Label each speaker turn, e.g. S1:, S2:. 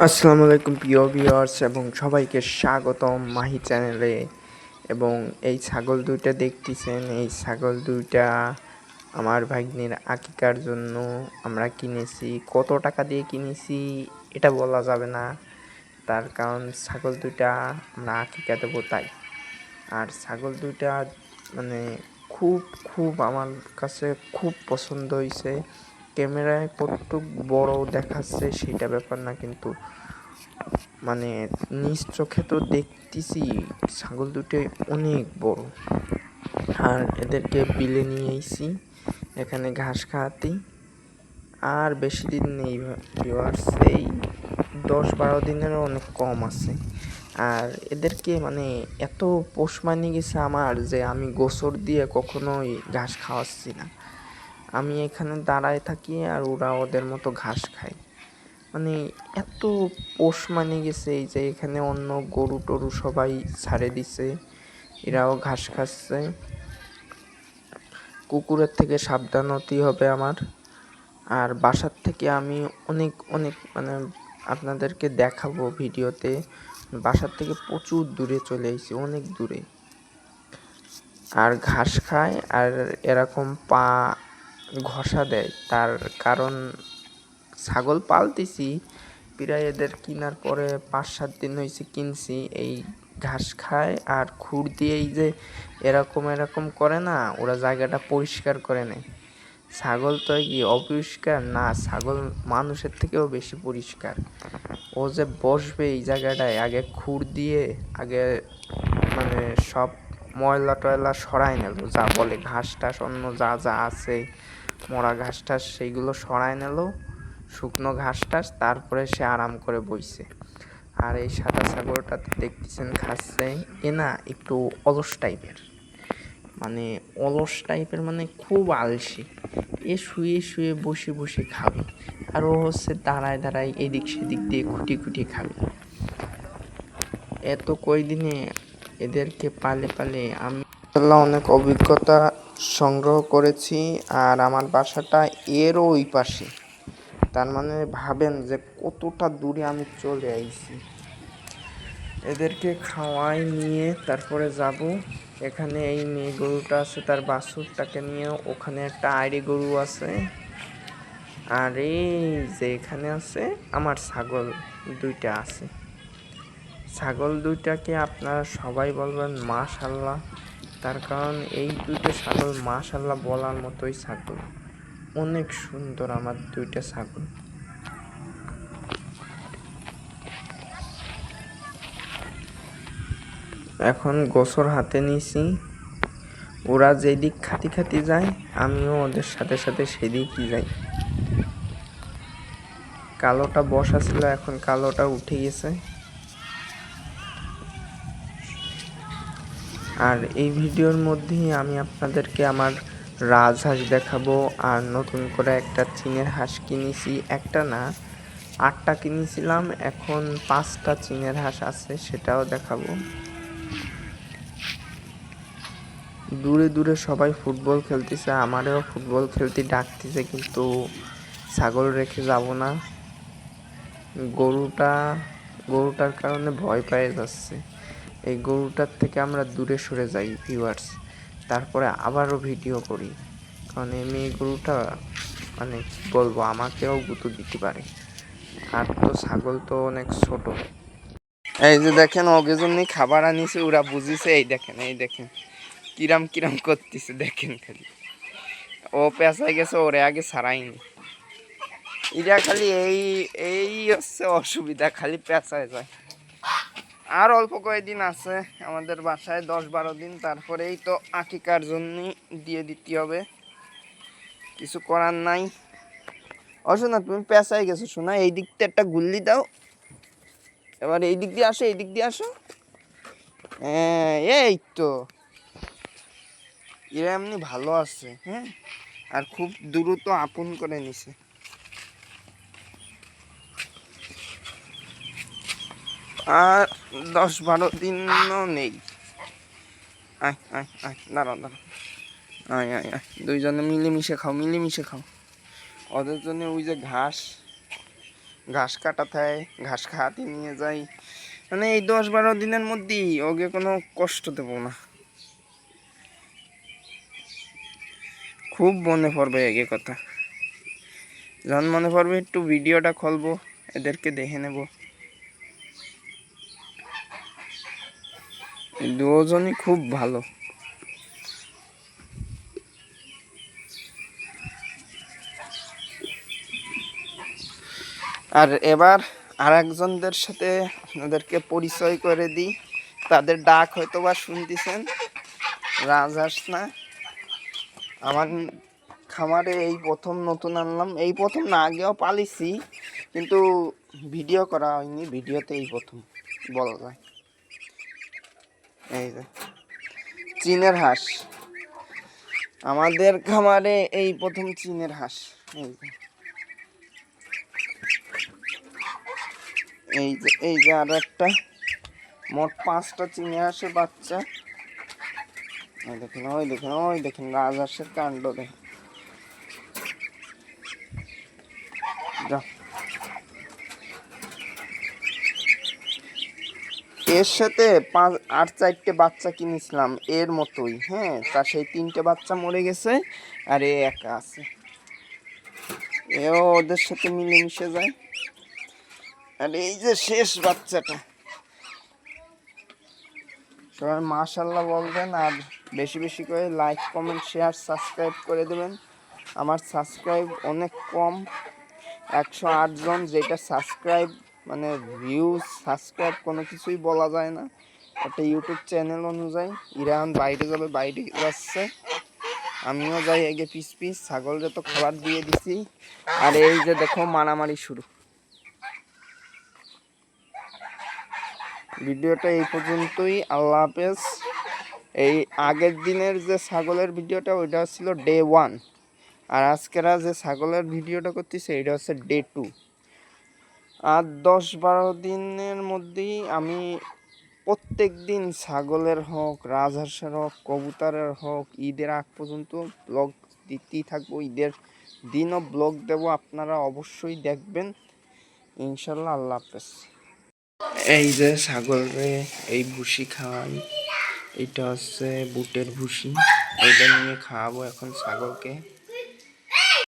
S1: আসসালামু আলাইকুম প্রিয় ভিউয়ার্স এবং সবাইকে স্বাগতম মাহি চ্যানেলে। এবং এই ছাগল দুইটা দেখতেছেন, এই ছাগল দুইটা আমার ভাগ্নির আকিকার জন্য আমরা কিনেছি। কত টাকা দিয়ে কিনেছি এটা বলা যাবে না, তার কারণ ছাগল দুইটা আমরা আকিকা দেবো তাই। আর ছাগল দুইটা মানে খুব খুব আমার কাছে খুব পছন্দ হয়েছে। ক্যামেরায় কতটুক বড় দেখাচ্ছে সেটা ব্যাপার না, কিন্তু মানে নিজ চোখে তো দেখতেছি ছাগল দুটো অনেক বড়। আর এদেরকে বিলে নিয়ে এসেছি এখানে ঘাস খাওয়াতে। আর বেশি দিন নেই ভিউয়ার্স, এই 10-12 দিনেরও অনেক কম আছে। আর এদেরকে মানে এত পোষ মানিয়ে গেছে আমার যে আমি গোসর দিয়ে কখনোই ঘাস খাওয়াচ্ছি না। আমি এখানে দাঁড়ায় থাকি আর ওরা ওদের মতো ঘাস খায়। মানে এত পোষ মানিয়ে গেছে এই যে এখানে অন্য গরু টরু সবাই ছাড়ে দিছে, এরাও ঘাস খাচ্ছে। কুকুরের থেকে সাবধান হতেই হবে আমার। আর বাসার থেকে আমি অনেক অনেক মানে আপনাদেরকে দেখাবো ভিডিওতে, বাসার থেকে প্রচুর দূরে চলে এসেছি, অনেক দূরে। আর ঘাস খায় আর এরকম পা ঘষা দেয়, তার কারণ ছাগল পালতেছি প্রায় এদের কেনার পরে 5-7 দিন হয়েছে কিনছি। এই ঘাস খায় আর খুর দিয়েই যে এরকম এরকম করে না, ওরা জায়গাটা পরিষ্কার করে নেয়। ছাগল তো কি অপরিষ্কার না, ছাগল মানুষের থেকেও বেশি পরিষ্কার। ও যে বসবে এই জায়গাটায় আগে খুর দিয়ে আগে মানে সব ময়লা টয়লা সরাই নিল, যা বলে ঘাস টাস অন্য যা যা আছে মরা ঘাস টাস সেইগুলো সরাই নিল, শুকনো ঘাস টাস, তারপরে সে আরাম করে বইছে। আর এই সাদা ছাগলটা দেখতেছেন খাচ্ছে, এ না একটু অলস টাইপের, মানে অলস টাইপের মানে খুব আলসি। এ শুয়ে শুয়ে বসে বসে খাবে, আর ও হচ্ছে দাঁড়ায় দাঁড়ায় এদিক সেদিক দিয়ে খুঁটি খুঁটি খাবে। এত কয়দিনে এদেরকে পালে পালে আমি অনেক অভিজ্ঞতা সংগ্রহ করেছি। আর আমার বাসাটা এরও ওই পাশে, তার মানে ভাবেন যে কতটা দূরে আমি চলে আইছি। এদেরকে খাওয়াই নিয়ে তারপরে যাব। এখানে এই মেয়ে গরুটা আছে, তার বাছুরটাকে নিয়ে ওখানে একটা আইড়ি গরু আছে। আর এই যে এখানে আছে আমার ছাগল দুইটা আছে। ছাগল দুইটাকে আপনারা সবাই বলবেন মাশাআল্লাহ, তার কারণ এই দুইটা ছাগল মাশাআল্লাহ বলার মতোই ছাগল, অনেক সুন্দর আমার দুইটা ছাগল। এখন গোসর হাতে নিয়েছি, ওরা যেদিক খাতি খাতি যায় আমিও ওদের সাথে সাথে সেদিকই যাই। কালোটা বসা ছিল, এখন কালোটা উঠে গেছে। আর এই ভিডিওর মধ্যেই আমি আপনাদেরকে আমার রাজহাঁস দেখাবো। আর নতুন করে একটা চীনের হাঁস কিনেছি, একটা না 8টা কিনেছিলাম, এখন 5টা চীনের হাঁস আছে, সেটাও দেখাবো। দূরে দূরে সবাই ফুটবল খেলতেছে, আমারও ফুটবল খেলতে ডাকতেছে, কিন্তু ছাগল রেখে যাব না। গরুটার কারণে ভয় পেয়ে যাচ্ছে। এই গরুটার থেকে আমরা দূরে সরে যাই ভিউয়ার্স, তারপরে আবারও ভিডিও করি, কারণ এই মেয়ে গরুটা মানে কি বলবো আমাকেও গুঁতো দিতে পারে। আর তো ছাগল তো অনেক ছোট। এই যে দেখেন ওকে জন্য খাবার আনিছে, ওরা বুঝিছে। এই দেখেন এই দেখেন কিরাম কিরাম করতেছে, দেখেন খালি ও পেঁচাই গেছে, ওরে আগে ছাড়াইনি। এরা খালি এই এই হচ্ছে অসুবিধা, খালি পেঁচায় যায়। আর অল্প কয়েকদিন আছে আমাদের বাসায়, 10-12 দিন, তারপরেই তো আকিকার জন্য দিয়ে দিতে হবে, কিছু করার নাই। অশোনা তুমি পেঁচাই গেছো শোনা, এই দিকটা একটা গুল্লি দাও, এবার এই দিক দিয়ে আসো, এই দিক দিয়ে আসো। হ্যাঁ এই তো এরা এমনি ভালো আছে। হ্যাঁ, আর খুব দ্রুত আপন করে নিছে। আর 10-12 দিনও নেই। আয় আয় আয়, দাঁড়াও দাঁড়াও, আয় আয় আয়, দুইজনে মিলেমিশে খাও, মিলেমিশে খাও। ওদের জন্য ওই যে ঘাস ঘাস কাটা থাকে, ঘাস খাওয়াতে নিয়ে যাই, মানে এই 10-12 দিনের মধ্যেই ওকে কোনো কষ্ট দেবো না। খুব মনে পড়বে এগে কথা, যখন মনে পড়বে একটু ভিডিওটা খুলবো, এদেরকে দেখে নেব। দুজনই খুব ভালো। আর এবার আর একজনদের সাথে আপনাদেরকে পরিচয় করে দিই। তাদের ডাক হয়তো বা শুনতেছেন, রাজহাঁস না। আমার খামারে এই প্রথম নতুন আনলাম, এই প্রথম না, আগেও পালিছি কিন্তু ভিডিও করা হয়নি, ভিডিওতে এই প্রথম বলা যায়। এই যে চীনের হাঁস, আমাদের খামারে এই প্রথম চীনের হাঁস। এই যে আর একটা, মোট 5টা চীনের হাঁসের বাচ্চা। ওই দেখেন রাজহাঁসের কাণ্ড দেখেন। এর সাথে 4টে বাচ্চা কিনেছিলাম এর মতোই, হ্যাঁ, তা সেই 3টে বাচ্চা মরে গেছে আর এ একা আছে। এও ওদের সাথে মিলেমিশে যায়। আর এই যে শেষ বাচ্চাটা, সবাই মাশাআল্লাহ বলবেন, আর বেশি বেশি করে লাইক, কমেন্ট, শেয়ার, সাবস্ক্রাইব করে দেবেন। আমার সাবস্ক্রাইব অনেক কম, 108 জন, যেটা সাবস্ক্রাইব মানে ভিউজ, সাবস্ক্রাইব কোনো কিছুই বলা যায় না। একটা ইউটিউব চ্যানেল অনুযায়ী ইরান বাইরে যাবে, বাইরে যাচ্ছে, আমিও যাই আগে পিস পিস। ছাগলরে তো খাবার দিয়ে দিছি। আর এই যে দেখো মারামারি শুরু। ভিডিওটা এই পর্যন্তই, আল্লাহ হাফেজ। এই আগের দিনের যে ছাগলের ভিডিওটা ওইটা ছিল ডে 1, আর আজকেরা যে ছাগলের ভিডিওটা করতেছে এটা হচ্ছে ডে 2। আর 10-12 দিনের মধ্যেই আমি প্রত্যেক দিন ছাগলের হোক, রাজহাঁসের হোক, কবুতরের হোক, ঈদের আগ পর্যন্ত ব্লগ দিতেই থাকবো। ঈদের দিনও ব্লগ দেব, আপনারা অবশ্যই দেখবেন ইনশাল্লাহ। আল্লাহ হাফেজ। এই যে ছাগলরে এই ভুসি খাওয়াই, এটা হচ্ছে বুটের ভুসি, এইটা নিয়ে খাওয়াবো এখন ছাগলকে।